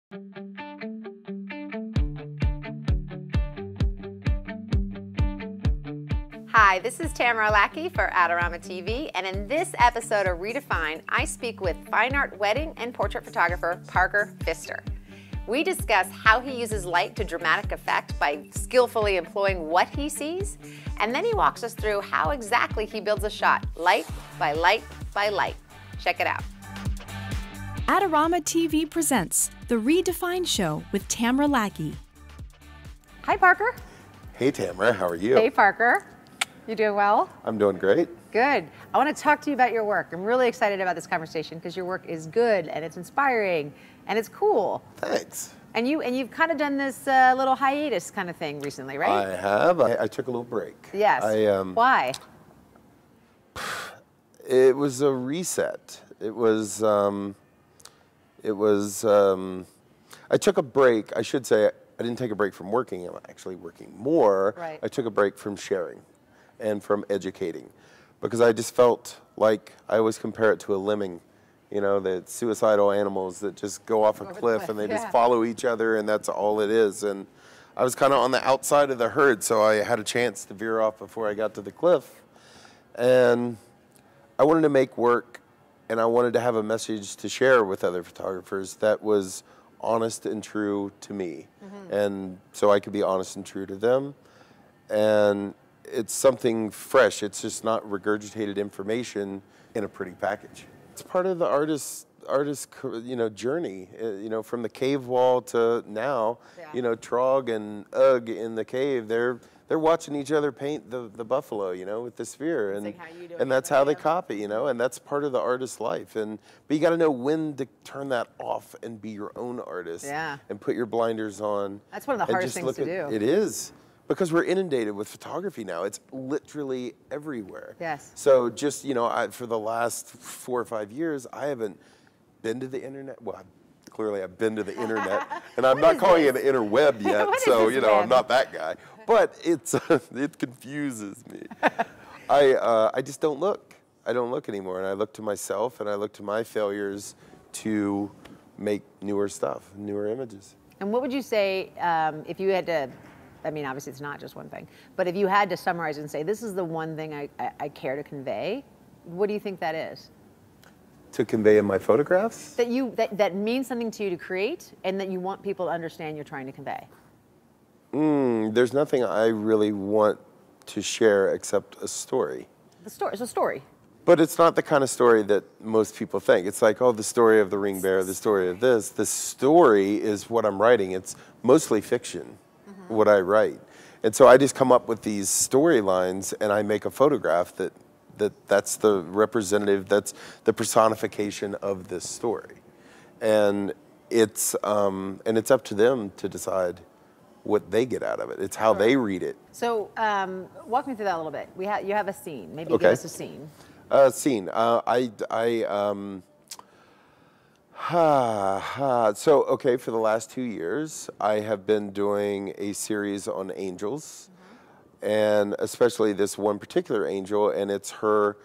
Hi, this is Tamara Lackey for Adorama TV, and in this episode of reDefine, I speak with fine art wedding and portrait photographer J Pfister. We discuss how he uses light to dramatic effect by skillfully employing what he sees, and then he walks us through how exactly he builds a shot, light by light by light. Check it out. Adorama TV presents The reDefine Show with Tamara Lackey. Hi, Parker. Hey, Tamara, how are you? Hey, Parker. You doing well? I'm doing great. Good. I want to talk to you about your work. I'm really excited about this conversation because your work is good and it's inspiring and it's cool. Thanks. And you've kind of done this little hiatus kind of thing recently, right? I have. I took a little break. Yes. Why? It was a reset. I took a break. I should say I didn't take a break from working. I'm actually working more. Right. I took a break from sharing and from educating because I just felt like I always compare it to a lemming, you know, the suicidal animals that just go off a cliff and they just follow each other and that's all it is. And I was kind of on the outside of the herd, so I had a chance to veer off before I got to the cliff. And I wanted to make work and I wanted to have a message to share with other photographers that was honest and true to me. Mm-hmm. And so I could be honest and true to them. And it's something fresh. It's just not regurgitated information in a pretty package. It's part of the artist journey, from the cave wall to now, Trog and Ugg in the cave, they're watching each other paint the buffalo, with the sphere, and that's how they copy, and that's part of the artist's life. But you got to know when to turn that off and be your own artist, and put your blinders on. That's one of the hardest things to do. It is, because we're inundated with photography now. It's literally everywhere. Yes. So just for the last 4 or 5 years, I haven't been to the internet. Well, clearly I've been to the internet, and I'm not calling it the interweb yet, so I'm not that guy. But it confuses me. I just don't look. I don't look anymore, and I look to myself, and I look to my failures to make newer stuff, newer images. And what would you say if you had to? I mean, obviously it's not just one thing, but if you had to summarize and say, this is the one thing I care to convey, what do you think that is? To convey in my photographs? That means something to you to create, and that you want people to understand you're trying to convey. There's nothing I really want to share except a story. It's a story. But it's not the kind of story that most people think. It's like, oh, the story of the ring bearer, the story of this. The story is what I'm writing. It's mostly fiction, what I write. And so I just come up with these storylines and I make a photograph that's the representative, that's the personification of this story. And it's up to them to decide what they get out of it. It's how they read it. So walk me through that a little bit. You have a scene. Maybe give us a scene. Scene. So, for the last 2 years, I have been doing a series on angels, and especially this one particular angel, and it's her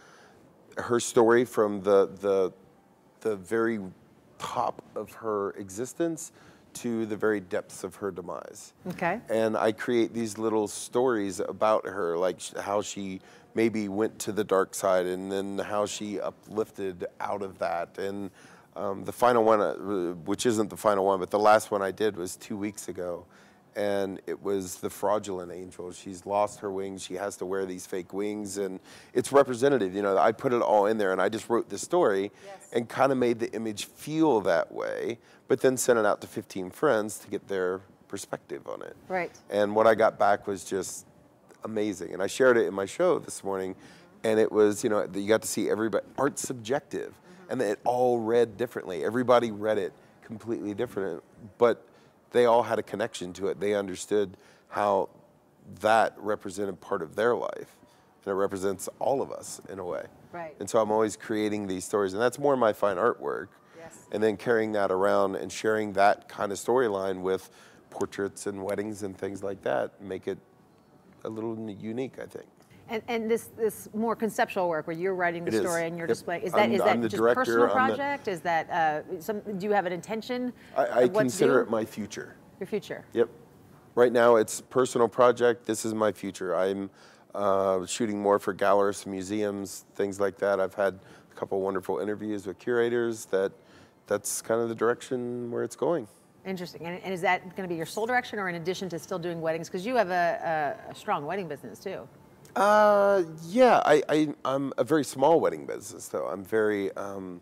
story from the very top of her existence to the very depths of her demise. Okay. And I create these little stories about her, like how she maybe went to the dark side and then how she uplifted out of that. And the final one, which isn't the final one, but the last one I did was 2 weeks ago. And it was the fraudulent angel. She's lost her wings. She has to wear these fake wings. And it's representative. I put it all in there. And I just wrote the story and kind of made the image feel that way, but then sent it out to 15 friends to get their perspective on it. Right. And what I got back was just amazing. And I shared it in my show this morning. And it was, you got to see everybody. Art's subjective. And it all read differently. Everybody read it completely different. But they all had a connection to it. They understood how that represented part of their life. And it represents all of us in a way. Right. And so I'm always creating these stories. And that's more my fine artwork. Yes. And then carrying that around and sharing that kind of storyline with portraits and weddings and things like that make it a little unique, I think. And this more conceptual work where you're writing the story and you're displaying, is that I'm the just director, personal project? Is that do you have an intention? I consider it my future. Your future. Yep. Right now it's a personal project. This is my future. I'm shooting more for gallerists, museums, things like that. I've had a couple wonderful interviews with curators. That's kind of the direction where it's going. Interesting. And is that going to be your sole direction, or in addition to still doing weddings? Because you have a strong wedding business too. Yeah, I'm a very small wedding business though. I'm very, I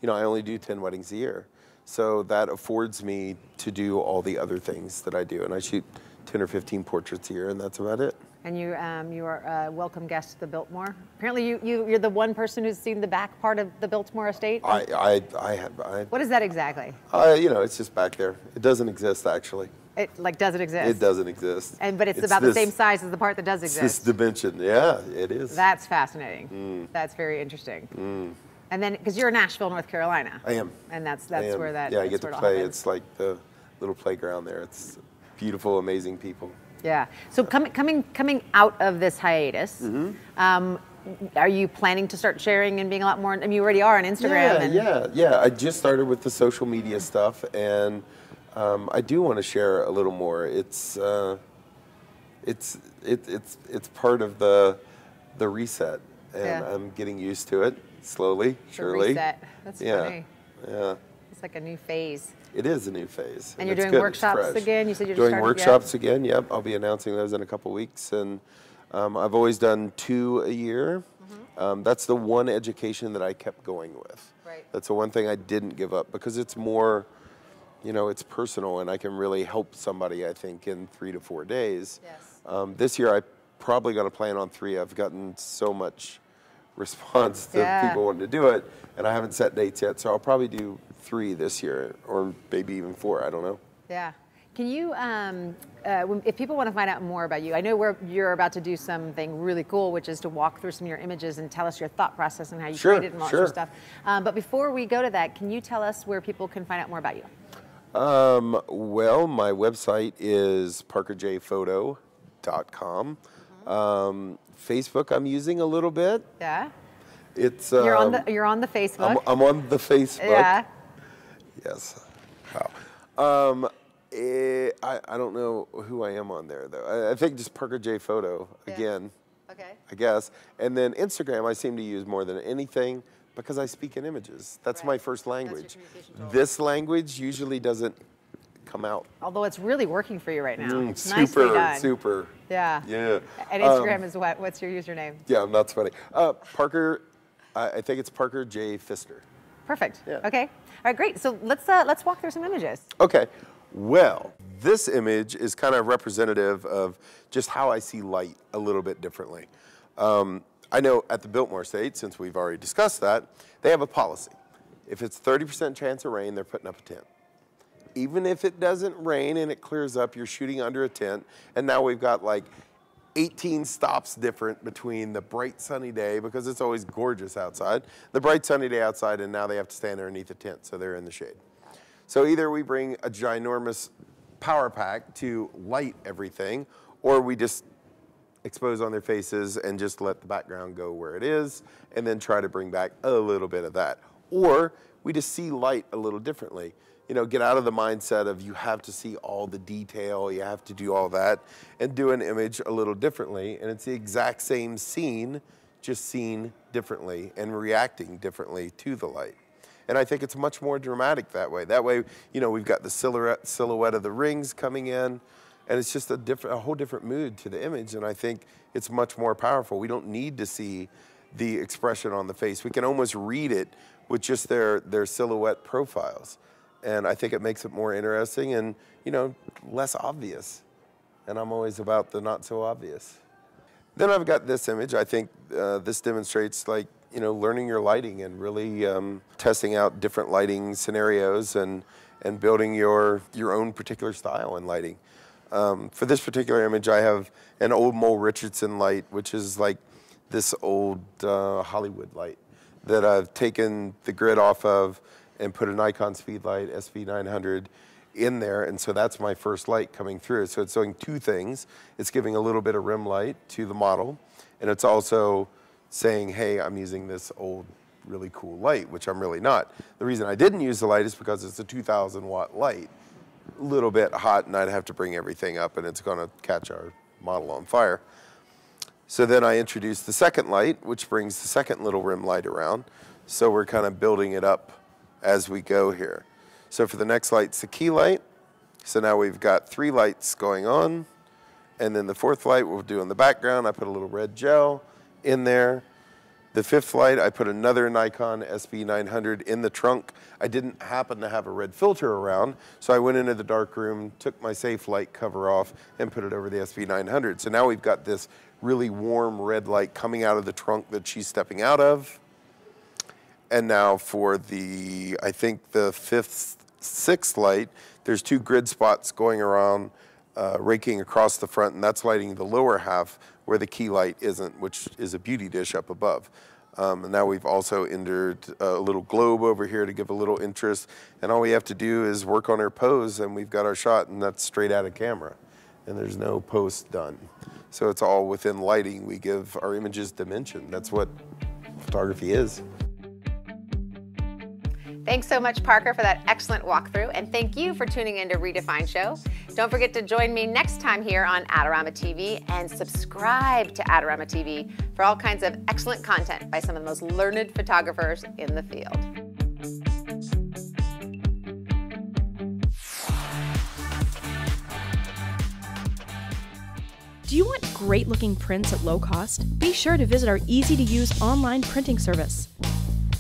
only do 10 weddings a year. So that affords me to do all the other things that I do. And I shoot 10 or 15 portraits a year, and that's about it. And you are a welcome guest to the Biltmore. Apparently you're the one person who's seen the back part of the Biltmore estate? I have. What is that exactly? It's just back there. It doesn't exist, actually. It doesn't exist? It doesn't exist. But it's about the same size as the part that does exist? It's this dimension, yeah, it is. That's fascinating. That's very interesting. And then, because you're in Nashville, North Carolina. I am. And that's where that. Yeah, I get to play. It's like the little playground there. It's beautiful, amazing people. Yeah. So coming out of this hiatus, are you planning to start sharing and being a lot more? I mean, you already are on Instagram. Yeah. I just started with the social media stuff, and I do want to share a little more. It's part of the reset, and I'm getting used to it slowly, surely. Reset. That's funny. Yeah. It's like a new phase. It is a new phase. And you're doing workshops again? You said you're doing workshops again. Yep, I'll be announcing those in a couple weeks. And I've always done 2 a year. That's the one education that I kept going with. Right. That's the one thing I didn't give up, because it's more, it's personal, and I can really help somebody, I think, in 3 to 4 days. Yes. This year I probably got to plan on 3. I've gotten so much response to people wanting to do it, and I haven't set dates yet, so I'll probably do 3 this year, or maybe even 4, I don't know. Yeah. Can you, if people want to find out more about you, I know you're about to do something really cool, which is to walk through some of your images and tell us your thought process and how you created and all that sort of stuff. But before we go to that, can you tell us where people can find out more about you? Well, my website is parkerjphoto.com. Facebook I'm using a little bit. Yeah. It's you're on the Facebook. I'm on the Facebook. Yeah. Yes. Wow. I don't know who I am on there though. I think just Parker J Photo again. Okay. I guess. And then Instagram I seem to use more than anything, because I speak in images. That's my first language. This language usually doesn't come out. Although it's really working for you right now. Super. Yeah. Yeah. And Instagram is what? What's your username? Yeah, that's funny. Parker, I think it's Parker J Pfister. Perfect. Yeah. Okay. All right, great. So let's walk through some images. Okay. Well, this image is kind of representative of just how I see light a little bit differently. I know at the Biltmore Estate, since we've already discussed that, they have a policy. If it's 30% chance of rain, they're putting up a tent. Even if it doesn't rain and it clears up, you're shooting under a tent. And now we've got like 18 stops different between the bright sunny day, because it's always gorgeous outside, the bright sunny day outside, and now they have to stand underneath a tent, so they're in the shade. So either we bring a ginormous power pack to light everything, or we just expose on their faces and just let the background go where it is, and then try to bring back a little bit of that. Or we just see light a little differently. Get out of the mindset of you have to see all the detail, you have to do all that, and do an image a little differently. And it's the exact same scene, just seen differently and reacting differently to the light. And I think it's much more dramatic that way. That way, we've got the silhouette of the rings coming in, and it's just a whole different mood to the image. And I think it's much more powerful. We don't need to see the expression on the face. We can almost read it with just their silhouette profiles. And I think it makes it more interesting and, less obvious. And I'm always about the not so obvious. Then I've got this image. I think this demonstrates learning your lighting and really testing out different lighting scenarios and building your own particular style in lighting. For this particular image, I have an old Mole Richardson light, which is like this old Hollywood light that I've taken the grid off of and put a Nikon Speedlight SV900 in there, and so that's my first light coming through. So it's doing 2 things. It's giving a little bit of rim light to the model, And it's also saying, hey, I'm using this old, really cool light, which I'm really not. The reason I didn't use the light is because it's a 2,000 watt light. A little bit hot, and I'd have to bring everything up, and it's going to catch our model on fire. So then I introduced the second light, which brings the second little rim light around. So we're kind of building it up as we go here. So for the next light, it's the key light. So now we've got 3 lights going on. And then the 4th light we'll do in the background. I put a little red gel in there. The 5th light, I put another Nikon SB900 in the trunk. I didn't happen to have a red filter around, so I went into the dark room, took my safe light cover off, and put it over the SB900. So now we've got this really warm red light coming out of the trunk that she's stepping out of. And now for the, I think the 5th, 6th light, there's 2 grid spots going around, raking across the front, and that's lighting the lower half where the key light isn't, which is a beauty dish up above. And now we've also entered a little globe over here to give a little interest, and all we have to do is work on her pose, and we've got our shot, and that's straight out of camera, and there's no post done. So it's all within lighting. We give our images dimension. That's what photography is. Thanks so much, Parker, for that excellent walkthrough, and thank you for tuning in to reDefine Show. Don't forget to join me next time here on Adorama TV, and subscribe to Adorama TV for all kinds of excellent content by some of the most learned photographers in the field. Do you want great looking prints at low cost? Be sure to visit our easy-to-use online printing service.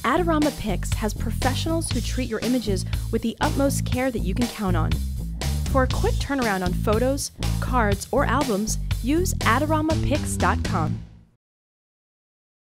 Adorama Pix has professionals who treat your images with the utmost care that you can count on. For a quick turnaround on photos, cards, or albums, use AdoramaPix.com.